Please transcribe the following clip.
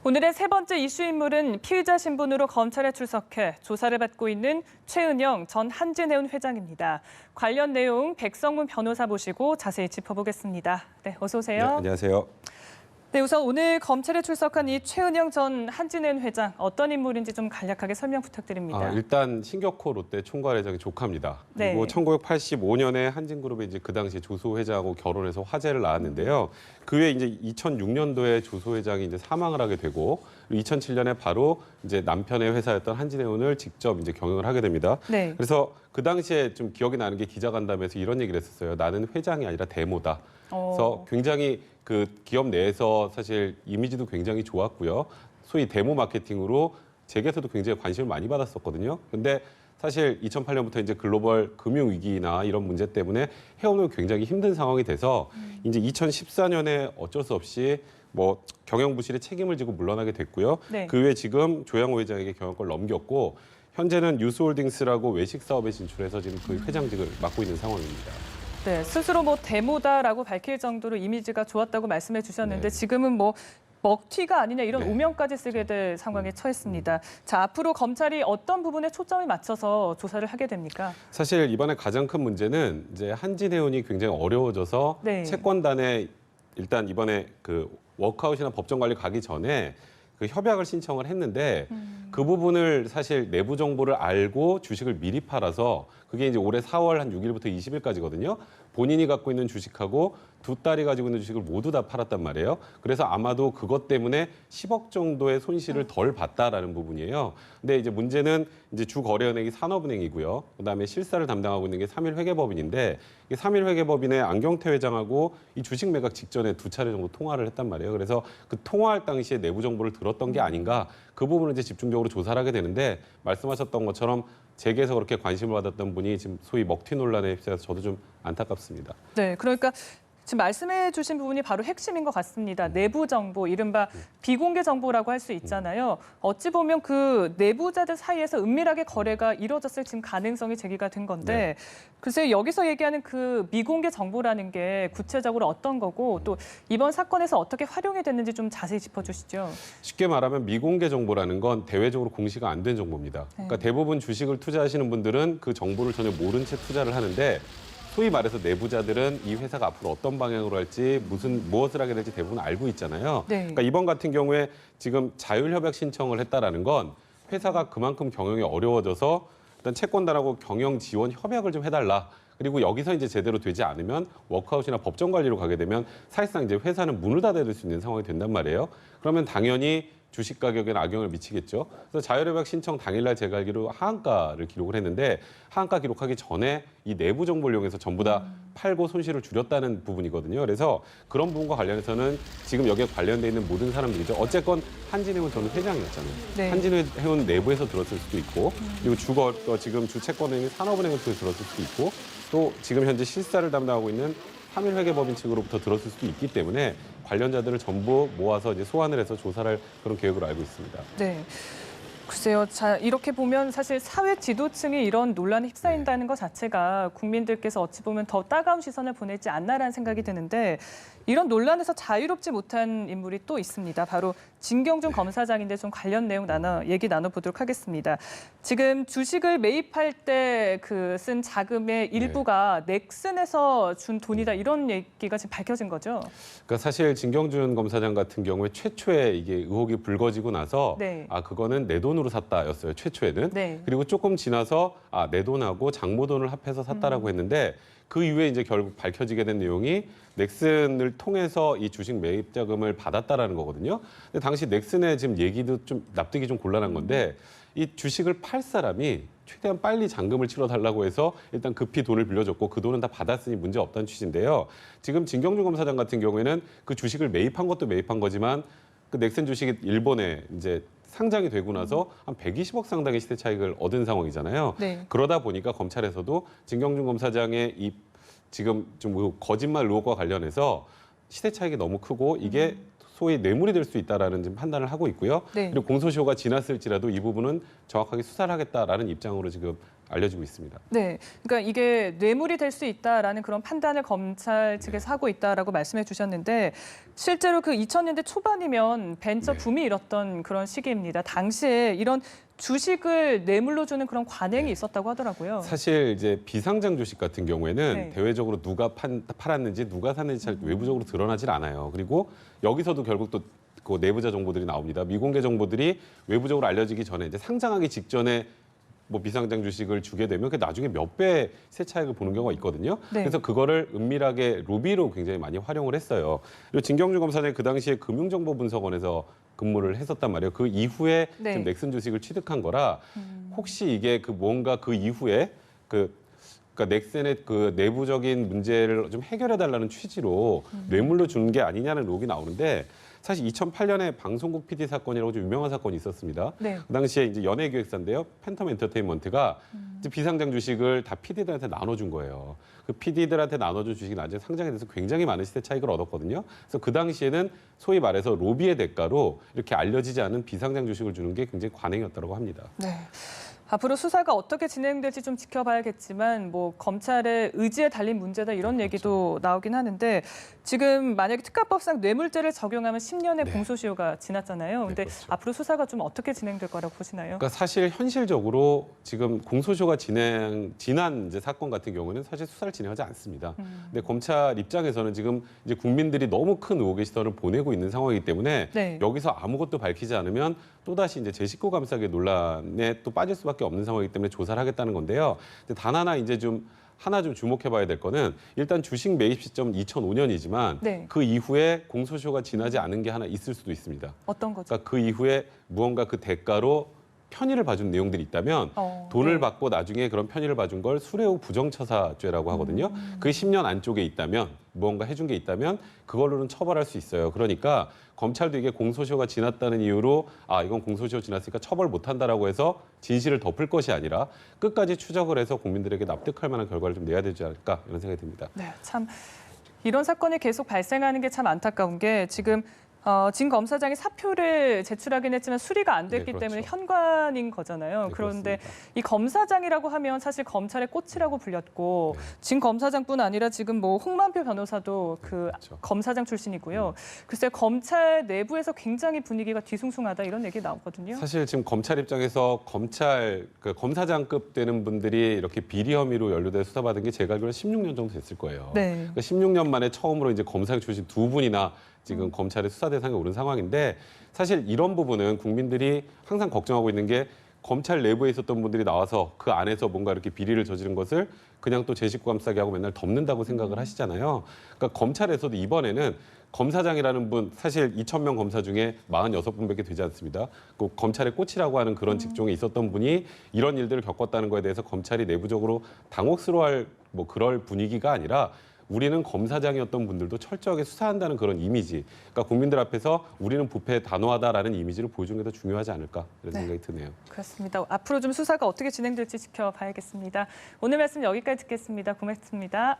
오늘의 세 번째 이슈 인물은 피의자 신분으로 검찰에 출석해 조사를 받고 있는 최은영 전 한진해운 회장입니다. 관련 내용 백성문 변호사 모시고 자세히 짚어보겠습니다. 네, 어서 오세요. 네, 안녕하세요. 네, 우선 오늘 검찰에 출석한 이 최은영 전 한진해운 회장 어떤 인물인지 좀 간략하게 설명 부탁드립니다. 일단 신격호 롯데 총괄회장의 조카입니다. 네. 그리고 1985년에 한진그룹에 이제 그 당시 조소 회장하고 결혼해서 화제를 낳았는데요. 그 후에 이제 2006년도에 조소 회장이 이제 사망을 하게 되고 2007년에 바로 이제 남편의 회사였던 한진해운을 직접 이제 경영을 하게 됩니다. 네. 그래서 그 당시에 좀 기억이 나는 게 기자간담회에서 이런 얘기를 했었어요. 나는 회장이 아니라 대모다. 그래서 굉장히 그 기업 내에서 사실 이미지도 굉장히 좋았고요. 소위 데모 마케팅으로 재계에서도 굉장히 관심을 많이 받았었거든요. 근데 사실 2008년부터 이제 글로벌 금융 위기나 이런 문제 때문에 해오는 굉장히 힘든 상황이 돼서 이제 2014년에 어쩔 수 없이 뭐 경영 부실의 책임을 지고 물러나게 됐고요. 네. 그 후에 지금 조양호 회장에게 경영권을 넘겼고 현재는 뉴스홀딩스라고 외식 사업에 진출해서 지금 그 회장직을 맡고 있는 상황입니다. 네, 스스로 뭐 데모다라고 밝힐 정도로 이미지가 좋았다고 말씀해 주셨는데 네. 지금은 뭐 먹튀가 아니냐 이런 네. 오명까지 쓰게 될 상황에 처했습니다. 자, 앞으로 검찰이 어떤 부분에 초점을 맞춰서 조사를 하게 됩니까? 사실 이번에 가장 큰 문제는 이제 한진해운이 굉장히 어려워져서 네. 채권단에 일단 이번에 그 워크아웃이나 법정 관리 가기 전에 그 협약을 신청을 했는데 그 부분을 사실 내부 정보를 알고 주식을 미리 팔아서 그게 이제 올해 4월 한 6일부터 20일까지거든요. 본인이 갖고 있는 주식하고 두 딸이 가지고 있는 주식을 모두 다 팔았단 말이에요. 그래서 아마도 그것 때문에 10억 정도의 손실을 덜 봤다라는 부분이에요. 근데 이제 문제는 이제 주 거래은행이 산업은행이고요. 그다음에 실사를 담당하고 있는 게 삼일회계법인인데 이 삼일회계법인의 안경태 회장하고 이 주식 매각 직전에 두 차례 정도 통화를 했단 말이에요. 그래서 그 통화할 당시에 내부 정보를 들었던 게 아닌가 그 부분을 이제 집중적으로 조사를 하게 되는데 말씀하셨던 것처럼 재계에서 그렇게 관심을 받았던 분이 지금 소위 먹튀 논란에 휩싸여서 저도 좀 안타깝습니다. 네, 그러니까 지금 말씀해 주신 부분이 바로 핵심인 것 같습니다. 내부 정보, 이른바 비공개 정보라고 할 수 있잖아요. 어찌 보면 그 내부자들 사이에서 은밀하게 거래가 이루어졌을 지금 가능성이 제기가 된 건데 글쎄요, 여기서 얘기하는 그 미공개 정보라는 게 구체적으로 어떤 거고 또 이번 사건에서 어떻게 활용이 됐는지 좀 자세히 짚어주시죠. 쉽게 말하면 미공개 정보라는 건 대외적으로 공시가 안 된 정보입니다. 그러니까 대부분 주식을 투자하시는 분들은 그 정보를 전혀 모른 채 투자를 하는데 소위 말해서 내부자들은 이 회사가 앞으로 어떤 방향으로 할지 무엇을 하게 될지 대부분 알고 있잖아요. 네. 그러니까 이번 같은 경우에 지금 자율협약 신청을 했다라는 건 회사가 그만큼 경영이 어려워져서 일단 채권단하고 경영 지원 협약을 좀 해달라. 그리고 여기서 이제 제대로 되지 않으면 워크아웃이나 법정 관리로 가게 되면 사실상 이제 회사는 문을 닫아야 될 수 있는 상황이 된단 말이에요. 그러면 당연히 주식 가격에는 악영을 미치겠죠. 그래서 자율협약 신청 당일날 제가 알기로 하한가를 기록을 했는데 하한가 기록하기 전에 이 내부 정보를 이용해서 전부 다 팔고 손실을 줄였다는 부분이거든요. 그래서 그런 부분과 관련해서는 지금 여기에 관련돼 있는 모든 사람들이죠. 어쨌건 한진해운 저는 회장이었잖아요. 네. 한진해운 내부에서 들었을 수도 있고 그리고 지금 주채권은행이 산업은행을 통해 들었을 수도 있고 또 지금 현재 실사를 담당하고 있는 삼일회계법인 측으로부터 들었을 수도 있기 때문에 관련자들을 전부 모아서 이제 소환을 해서 조사를 할 그런 계획으로 알고 있습니다. 네. 글쎄요. 자, 이렇게 보면 사실 사회 지도층이 이런 논란에 휩싸인다는 것 자체가 국민들께서 어찌 보면 더 따가운 시선을 보내지 않나라는 생각이 드는데 이런 논란에서 자유롭지 못한 인물이 또 있습니다. 바로 진경준 검사장인데 좀 관련 내용 얘기 나눠보도록 하겠습니다. 지금 주식을 매입할 때 그 쓴 자금의 일부가 넥슨에서 준 돈이다 이런 얘기가 지금 밝혀진 거죠? 그러니까 사실 진경준 검사장 같은 경우에 최초에 이게 의혹이 불거지고 나서 그거는 내 돈으로 샀다였어요. 최초에는. 네. 그리고 조금 지나서 내 돈하고 장모돈을 합해서 샀다라고 했는데 그 이후에 이제 결국 밝혀지게 된 내용이 넥슨을 통해서 이 주식 매입 자금을 받았다라는 거거든요. 근데 당시 넥슨의 지금 얘기도 좀 납득이 좀 곤란한 건데 이 주식을 팔 사람이 최대한 빨리 잔금을 치러달라고 해서 일단 급히 돈을 빌려줬고 그 돈은 다 받았으니 문제 없다는 취지인데요. 지금 진경준 검사장 같은 경우에는 그 주식을 매입한 것도 매입한 거지만 그 넥슨 주식이 일본에 이제 상장이 되고 나서 한 120억 상당의 시세 차익을 얻은 상황이잖아요. 네. 그러다 보니까 검찰에서도 진경준 검사장의 이 지금 좀 거짓말 의혹과 관련해서 시세 차익이 너무 크고 이게 소위 뇌물이 될 수 있다라는 지금 판단을 하고 있고요. 네. 그리고 공소시효가 지났을지라도 이 부분은 정확하게 수사를 하겠다라는 입장으로 지금 알려지고 있습니다. 네, 그러니까 이게 뇌물이 될 수 있다라는 그런 판단을 검찰 측에서 하고 있다라고 말씀해 주셨는데 실제로 그 2000년대 초반이면 벤처 네. 붐이 일었던 그런 시기입니다. 당시에 이런 주식을 뇌물로 주는 그런 관행이 있었다고 하더라고요. 사실 이제 비상장 주식 같은 경우에는 네. 대외적으로 누가 팔았는지 누가 샀는지 잘 외부적으로 드러나질 않아요. 그리고 여기서도 결국 또 그 내부자 정보들이 나옵니다. 미공개 정보들이 외부적으로 알려지기 전에 이제 상장하기 직전에 뭐 비상장 주식을 주게 되면 그 나중에 몇 배 세차익을 보는 경우가 있거든요. 네. 그래서 그거를 은밀하게 로비로 굉장히 많이 활용을 했어요. 그리고 진경주 검사장이 그 당시에 금융정보분석원에서 근무를 했었단 말이에요. 그 이후에 네. 지금 넥슨 주식을 취득한 거라 혹시 이게 그 뭔가 그 이후에 그러니까 넥슨의 그 내부적인 문제를 좀 해결해 달라는 취지로 뇌물로 주는 게 아니냐는 의혹이 나오는데 사실 2008년에 방송국 PD 사건이라고 좀 유명한 사건이 있었습니다. 네. 그 당시에 이제 연예기획사인데요. 팬텀 엔터테인먼트가 이제 비상장 주식을 다 PD들한테 나눠준 거예요. 그 PD들한테 나눠준 주식이 나중에 상장에 대해서 굉장히 많은 시세 차익을 얻었거든요. 그래서 그 당시에는 소위 말해서 로비의 대가로 이렇게 알려지지 않은 비상장 주식을 주는 게 굉장히 관행이었다고 합니다. 네. 앞으로 수사가 어떻게 진행될지 좀 지켜봐야겠지만 뭐 검찰의 의지에 달린 문제다 이런 얘기도 나오긴 하는데 지금 만약에 특가법상 뇌물죄를 적용하면 10년의 네. 공소시효가 지났잖아요. 근데 그렇죠. 앞으로 수사가 좀 어떻게 진행될 거라고 보시나요? 그러니까 사실 현실적으로 지금 공소시효가 지난 이제 사건 같은 경우는 사실 수사를 진행하지 않습니다. 근데 검찰 입장에서는 지금 이제 국민들이 너무 큰 의혹의 시선을 보내고 있는 상황이기 때문에 네. 여기서 아무것도 밝히지 않으면 또다시 이제 제 식구 감싸기 논란에 또 빠질 수밖에 없는 상황이기 때문에 조사를 하겠다는 건데요. 근데 단 하나 이제 좀 주목해봐야 될 거는 일단 주식 매입 시점 2005년이지만 네. 그 이후에 공소시효가 지나지 않은 게 하나 있을 수도 있습니다. 어떤 거죠? 그러니까 그 이후에 무언가 그 대가로 편의를 봐준 내용들이 있다면 돈을 네. 받고 나중에 그런 편의를 봐준 걸 수뢰후 부정처사죄라고 하거든요. 그 10년 안쪽에 있다면 무언가 해준 게 있다면 그걸로는 처벌할 수 있어요. 그러니까 검찰도 이게 공소시효가 지났다는 이유로 이건 공소시효 지났으니까 처벌 못한다라고 해서 진실을 덮을 것이 아니라 끝까지 추적을 해서 국민들에게 납득할 만한 결과를 좀 내야 되지 않을까 이런 생각이 듭니다. 네, 참 이런 사건이 계속 발생하는 게 참 안타까운 게 지금 진 검사장이 사표를 제출하긴 했지만 수리가 안 됐기 네, 그렇죠. 때문에 현관인 거잖아요. 네, 그런데 그렇습니다. 이 검사장이라고 하면 사실 검찰의 꽃이라고 불렸고 네. 진 검사장뿐 아니라 지금 뭐 홍만표 변호사도 그 그렇죠. 검사장 출신이고요. 글쎄 검찰 내부에서 굉장히 분위기가 뒤숭숭하다 이런 얘기 나오거든요. 사실 지금 검찰 입장에서 그 검사장급 되는 분들이 이렇게 비리 혐의로 연루돼 수사받은 게 제가 알기로는 16년 정도 됐을 거예요. 네. 그러니까 16년 만에 처음으로 이제 검사장 출신 두 분이나 지금 검찰의 수사 대상에 오른 상황인데 사실 이런 부분은 국민들이 항상 걱정하고 있는 게 검찰 내부에 있었던 분들이 나와서 그 안에서 뭔가 이렇게 비리를 저지른 것을 그냥 또 제 식구 감싸기 하고 맨날 덮는다고 생각을 하시잖아요. 그러니까 검찰에서도 이번에는 검사장이라는 분 사실 2,000명 검사 중에 46분밖에 되지 않습니다. 그 검찰의 꽃이라고 하는 그런 직종에 있었던 분이 이런 일들을 겪었다는 거에 대해서 검찰이 내부적으로 당혹스러워할 뭐 그럴 분위기가 아니라 우리는 검사장이었던 분들도 철저하게 수사한다는 그런 이미지. 그러니까 국민들 앞에서 우리는 부패 단호하다라는 이미지를 보여주는 게 더 중요하지 않을까 이런 네. 생각이 드네요. 그렇습니다. 앞으로 좀 수사가 어떻게 진행될지 지켜봐야겠습니다. 오늘 말씀 여기까지 듣겠습니다. 고맙습니다.